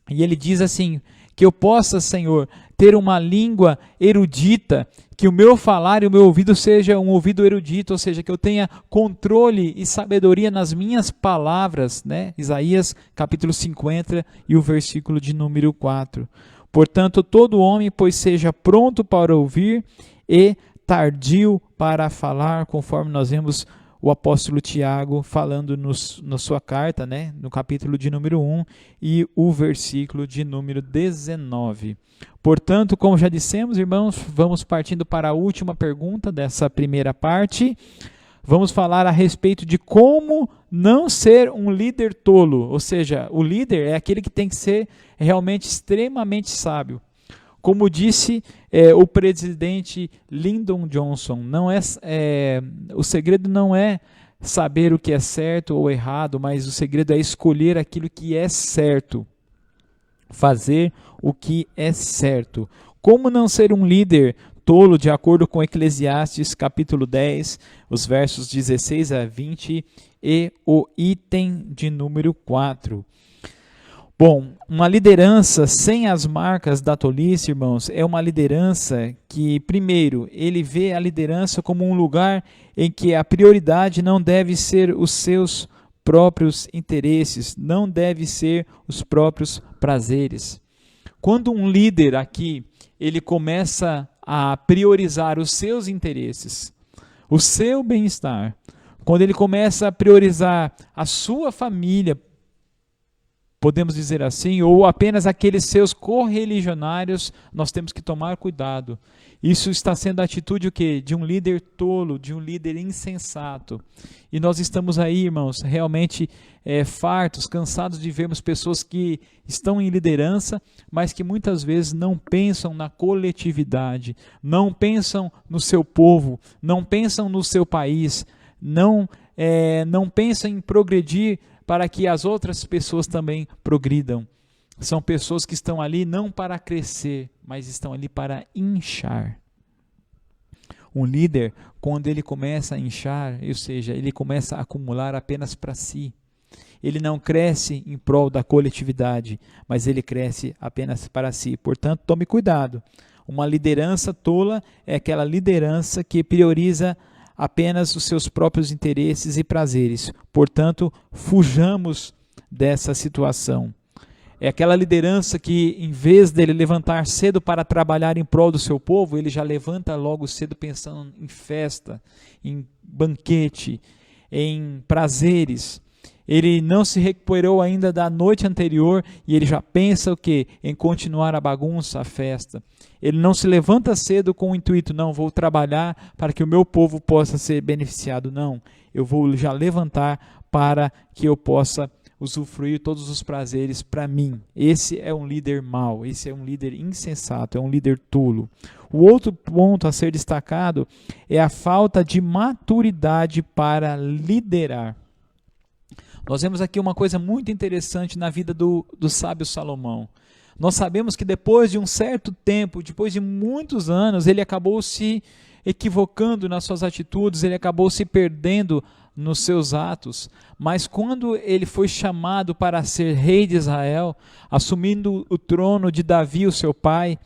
e ele diz assim, que eu possa, Senhor, ter uma língua erudita, que o meu falar e o meu ouvido seja um ouvido erudito, ou seja, que eu tenha controle e sabedoria nas minhas palavras, né? Isaías capítulo 50 e o versículo de número 4. Portanto, todo homem, pois seja pronto para ouvir e tardio para falar, conforme nós vemos o apóstolo Tiago falando na sua carta, né, no capítulo de número 1 e o versículo de número 19. Portanto, como já dissemos, irmãos, vamos partindo para a última pergunta dessa primeira parte. Vamos falar a respeito de como não ser um líder tolo, ou seja, o líder é aquele que tem que ser realmente extremamente sábio. Como disse o presidente Lyndon Johnson, o segredo não é saber o que é certo ou errado, mas o segredo é escolher aquilo que é certo, fazer o que é certo. Como não ser um líder tolo, de acordo com Eclesiastes capítulo 10, os versos 16 a 20 e o item de número 4. Bom, uma liderança sem as marcas da tolice, irmãos, é uma liderança que, primeiro, ele vê a liderança como um lugar em que a prioridade não deve ser os seus próprios interesses, não deve ser os próprios prazeres. Quando um líder aqui, ele começa a priorizar os seus interesses, o seu bem-estar, quando ele começa a priorizar a sua família, podemos dizer assim, ou apenas aqueles seus correligionários, nós temos que tomar cuidado. Isso está sendo a atitude o quê? De um líder tolo, de um líder insensato. E nós estamos aí, irmãos, realmente fartos, cansados de vermos pessoas que estão em liderança, mas que muitas vezes não pensam na coletividade, não pensam no seu povo, não pensam no seu país, não pensam em progredir para que as outras pessoas também progridam. São pessoas que estão ali não para crescer, mas estão ali para inchar. Um líder, quando ele começa a inchar, ou seja, ele começa a acumular apenas para si. Ele não cresce em prol da coletividade, mas ele cresce apenas para si. Portanto, tome cuidado. Uma liderança tola é aquela liderança que prioriza apenas os seus próprios interesses e prazeres. Portanto, fujamos dessa situação. É aquela liderança que, em vez dele levantar cedo para trabalhar em prol do seu povo, ele já levanta logo cedo pensando em festa, em banquete, em prazeres. Ele não se recuperou ainda da noite anterior e ele já pensa o quê? Em continuar a bagunça, a festa. Ele não se levanta cedo com o intuito, não, vou trabalhar para que o meu povo possa ser beneficiado. Não, eu vou já levantar para que eu possa usufruir todos os prazeres para mim. Esse é um líder mau, esse é um líder insensato, é um líder tolo. O outro ponto a ser destacado é a falta de maturidade para liderar. Nós vemos aqui uma coisa muito interessante na vida do sábio Salomão. Nós sabemos que depois de um certo tempo, depois de muitos anos, ele acabou se equivocando nas suas atitudes, ele acabou se perdendo nos seus atos. Mas quando ele foi chamado para ser rei de Israel, assumindo o trono de Davi, o seu pai,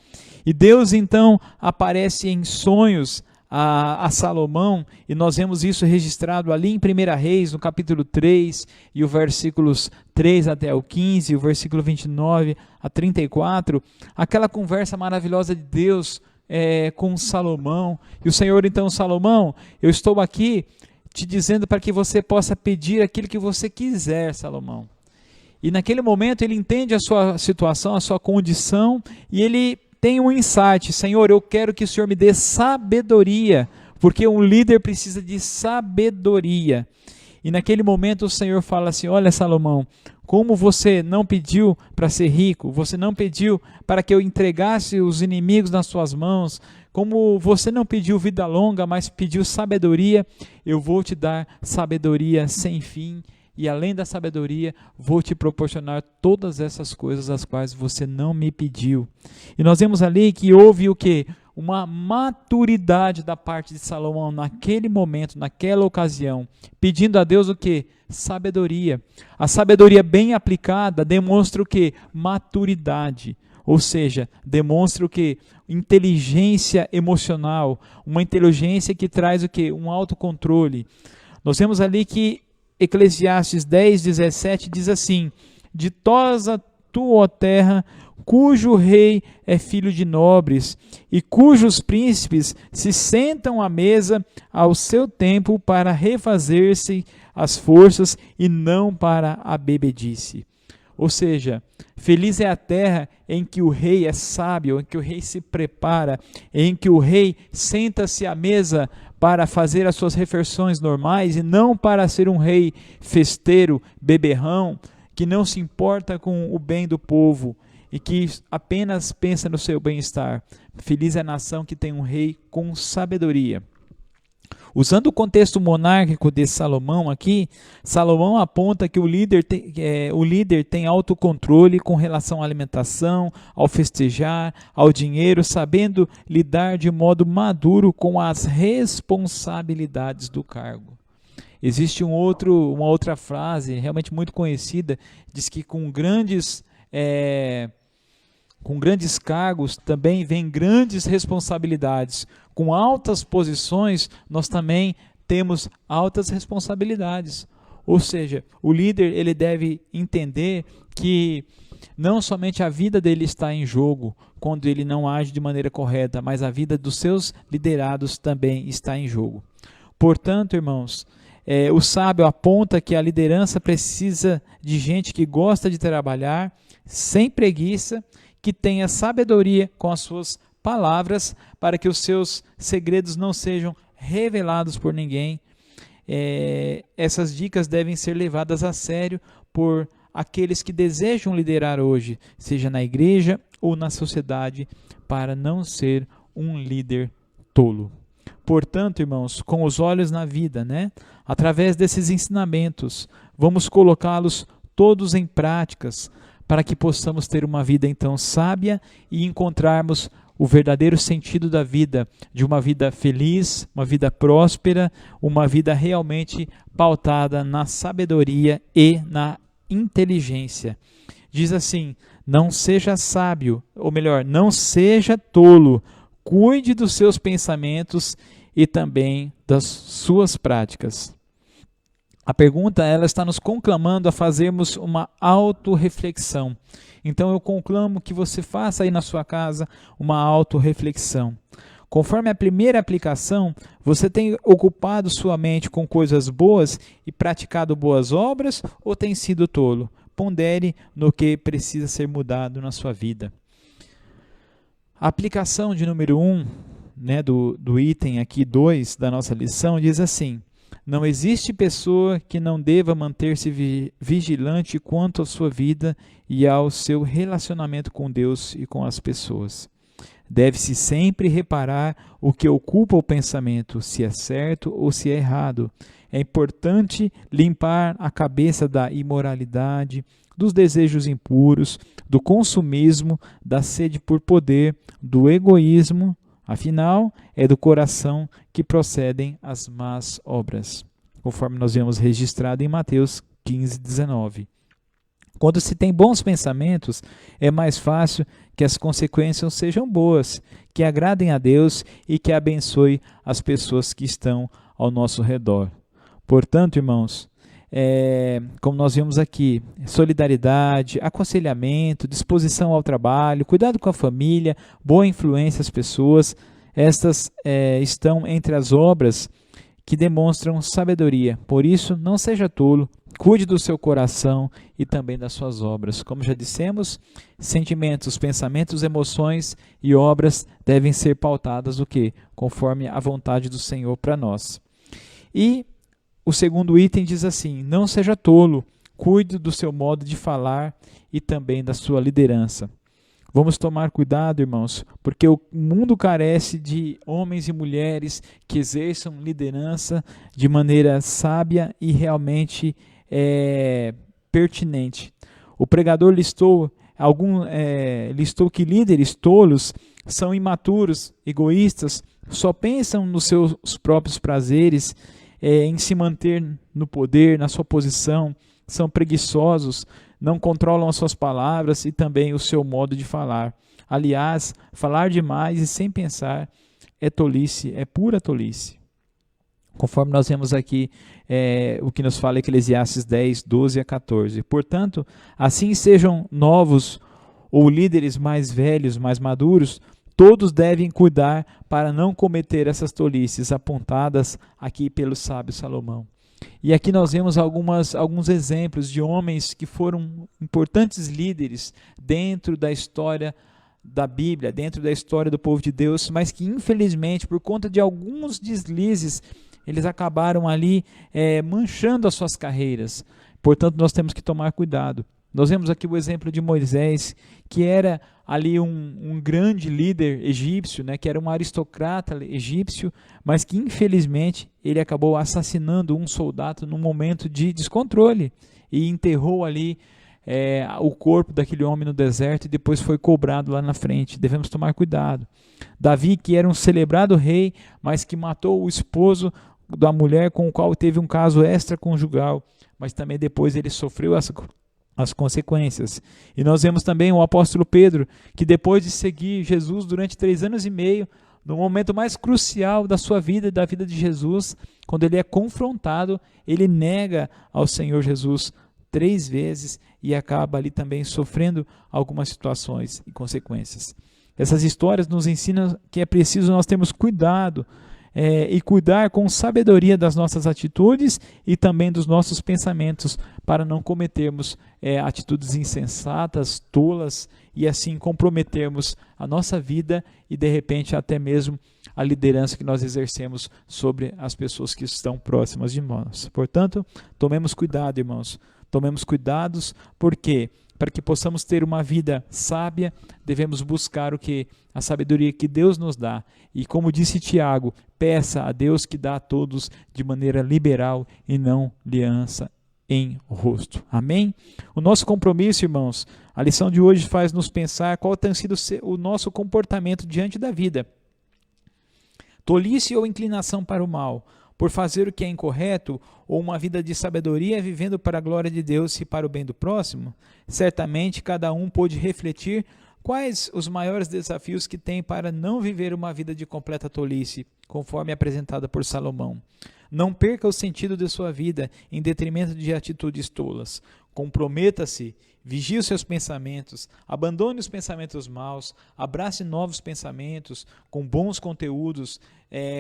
e Deus então aparece em sonhos a Salomão, e nós vemos isso registrado ali em 1 Reis, no capítulo 3, e o versículos 3 até o 15, o versículo 29 a 34, aquela conversa maravilhosa de Deus com Salomão, e o Senhor então, Salomão, eu estou aqui te dizendo para que você possa pedir aquilo que você quiser, Salomão. E naquele momento ele entende a sua situação, a sua condição, e ele tem um insight: Senhor, eu quero que o Senhor me dê sabedoria, porque um líder precisa de sabedoria. E naquele momento o Senhor fala assim: olha, Salomão, como você não pediu para ser rico, você não pediu para que eu entregasse os inimigos nas suas mãos, como você não pediu vida longa, mas pediu sabedoria, eu vou te dar sabedoria sem fim. E além da sabedoria, vou te proporcionar todas essas coisas as quais você não me pediu. E nós vemos ali que houve o quê? Uma maturidade da parte de Salomão naquele momento, naquela ocasião, pedindo a Deus o quê? Sabedoria. A sabedoria bem aplicada demonstra o quê? Maturidade. Ou seja, demonstra o quê? Inteligência emocional, uma inteligência que traz o quê? Um autocontrole. Nós vemos ali que Eclesiastes 10:17 diz assim: ditosa tu, ó terra, cujo rei é filho de nobres, e cujos príncipes se sentam à mesa ao seu tempo para refazer-se as forças e não para a bebedice. Ou seja, feliz é a terra em que o rei é sábio, em que o rei se prepara, em que o rei senta-se à mesa para fazer as suas refeições normais e não para ser um rei festeiro, beberrão, que não se importa com o bem do povo e que apenas pensa no seu bem-estar. Feliz é a nação que tem um rei com sabedoria. Usando o contexto monárquico de Salomão aqui, Salomão aponta que o líder tem autocontrole com relação à alimentação, ao festejar, ao dinheiro, sabendo lidar de modo maduro com as responsabilidades do cargo. Existe uma outra frase, realmente muito conhecida, diz que com grandes cargos também vem grandes responsabilidades. Com altas posições, nós também temos altas responsabilidades. Ou seja, o líder ele deve entender que não somente a vida dele está em jogo quando ele não age de maneira correta, mas a vida dos seus liderados também está em jogo. Portanto, irmãos, o sábio aponta que a liderança precisa de gente que gosta de trabalhar, sem preguiça, que tenha sabedoria com as suas palavras, para que os seus segredos não sejam revelados por ninguém. Essas dicas devem ser levadas a sério por aqueles que desejam liderar hoje, seja na igreja ou na sociedade, para não ser um líder tolo. Portanto, irmãos, com os olhos na vida, através desses ensinamentos, vamos colocá-los todos em práticas, para que possamos ter uma vida então sábia e encontrarmos o verdadeiro sentido da vida, de uma vida feliz, uma vida próspera, uma vida realmente pautada na sabedoria e na inteligência. Diz assim: não seja sábio, ou melhor, não seja tolo, cuide dos seus pensamentos e também das suas práticas. A pergunta ela está nos conclamando a fazermos uma autorreflexão. Então eu conclamo que você faça aí na sua casa uma autorreflexão. Conforme a primeira aplicação, você tem ocupado sua mente com coisas boas e praticado boas obras ou tem sido tolo? Pondere no que precisa ser mudado na sua vida. A aplicação de número 1, do item aqui 2 da nossa lição, diz assim: não existe pessoa que não deva manter-se vigilante quanto à sua vida e ao seu relacionamento com Deus e com as pessoas. Deve-se sempre reparar o que ocupa o pensamento, se é certo ou se é errado. É importante limpar a cabeça da imoralidade, dos desejos impuros, do consumismo, da sede por poder, do egoísmo. Afinal, é do coração que procedem as más obras, conforme nós vemos registrado em Mateus 15:19. Quando se tem bons pensamentos, é mais fácil que as consequências sejam boas, que agradem a Deus e que abençoe as pessoas que estão ao nosso redor. Portanto, irmãos, como nós vimos aqui, solidariedade, aconselhamento, disposição ao trabalho, cuidado com a família, boa influência às pessoas, estas estão entre as obras que demonstram sabedoria. Por isso, não seja tolo, cuide do seu coração e também das suas obras. Como já dissemos, sentimentos, pensamentos, emoções e obras devem ser pautadas o quê? Conforme a vontade do Senhor para nós. E o segundo item diz assim: não seja tolo, cuide do seu modo de falar e também da sua liderança. Vamos tomar cuidado, irmãos, porque o mundo carece de homens e mulheres que exerçam liderança de maneira sábia e realmente pertinente. O pregador listou que líderes tolos são imaturos, egoístas, só pensam nos seus próprios prazeres, em se manter no poder, na sua posição, são preguiçosos, não controlam as suas palavras e também o seu modo de falar. Aliás, falar demais e sem pensar é tolice, é pura tolice. Conforme nós vemos aqui o que nos fala Eclesiastes 10, 12 a 14. Portanto, assim sejam novos ou líderes mais velhos, mais maduros, todos devem cuidar para não cometer essas tolices apontadas aqui pelo sábio Salomão. E aqui nós vemos alguns exemplos de homens que foram importantes líderes dentro da história da Bíblia, dentro da história do povo de Deus, mas que infelizmente, por conta de alguns deslizes, eles acabaram ali manchando as suas carreiras. Portanto, nós temos que tomar cuidado. Nós vemos aqui o exemplo de Moisés, que era ali um grande líder egípcio, né, que era um aristocrata egípcio, mas que infelizmente ele acabou assassinando um soldado num momento de descontrole e enterrou ali o corpo daquele homem no deserto e depois foi cobrado lá na frente. Devemos tomar cuidado. Davi, que era um celebrado rei, mas que matou o esposo da mulher com o qual teve um caso extraconjugal, mas também depois ele sofreu as consequências. E nós vemos também o apóstolo Pedro, que depois de seguir Jesus durante 3 anos e meio, no momento mais crucial da sua vida e da vida de Jesus, quando ele é confrontado, ele nega ao Senhor Jesus 3 vezes e acaba ali também sofrendo algumas situações e consequências. Essas histórias nos ensinam que é preciso nós termos cuidado e cuidar com sabedoria das nossas atitudes e também dos nossos pensamentos, para não cometermos atitudes insensatas, tolas, e assim comprometermos a nossa vida e de repente até mesmo a liderança que nós exercemos sobre as pessoas que estão próximas de nós. Portanto, tomemos cuidado, irmãos. Tomemos cuidados, porque para que possamos ter uma vida sábia, devemos buscar a sabedoria que Deus nos dá. E como disse Tiago, peça a Deus que dá a todos de maneira liberal e não aliança em rosto. Amém? O nosso compromisso, irmãos, a lição de hoje faz nos pensar qual tem sido o nosso comportamento diante da vida. Tolice ou inclinação para o mal, por fazer o que é incorreto, ou uma vida de sabedoria vivendo para a glória de Deus e para o bem do próximo? Certamente cada um pôde refletir quais os maiores desafios que tem para não viver uma vida de completa tolice, conforme apresentada por Salomão. Não perca o sentido de sua vida em detrimento de atitudes tolas. Comprometa-se, vigie os seus pensamentos, abandone os pensamentos maus, abrace novos pensamentos com bons conteúdos,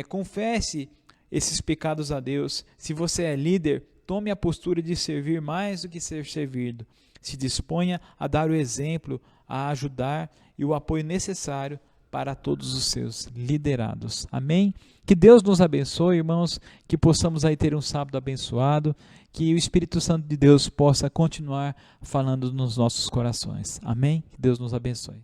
confesse esses pecados a Deus. Se você é líder, tome a postura de servir mais do que ser servido. Se disponha a dar o exemplo, a ajudar e o apoio necessário para todos os seus liderados. Amém? Que Deus nos abençoe, irmãos, que possamos aí ter um sábado abençoado, que o Espírito Santo de Deus possa continuar falando nos nossos corações. Amém? Que Deus nos abençoe.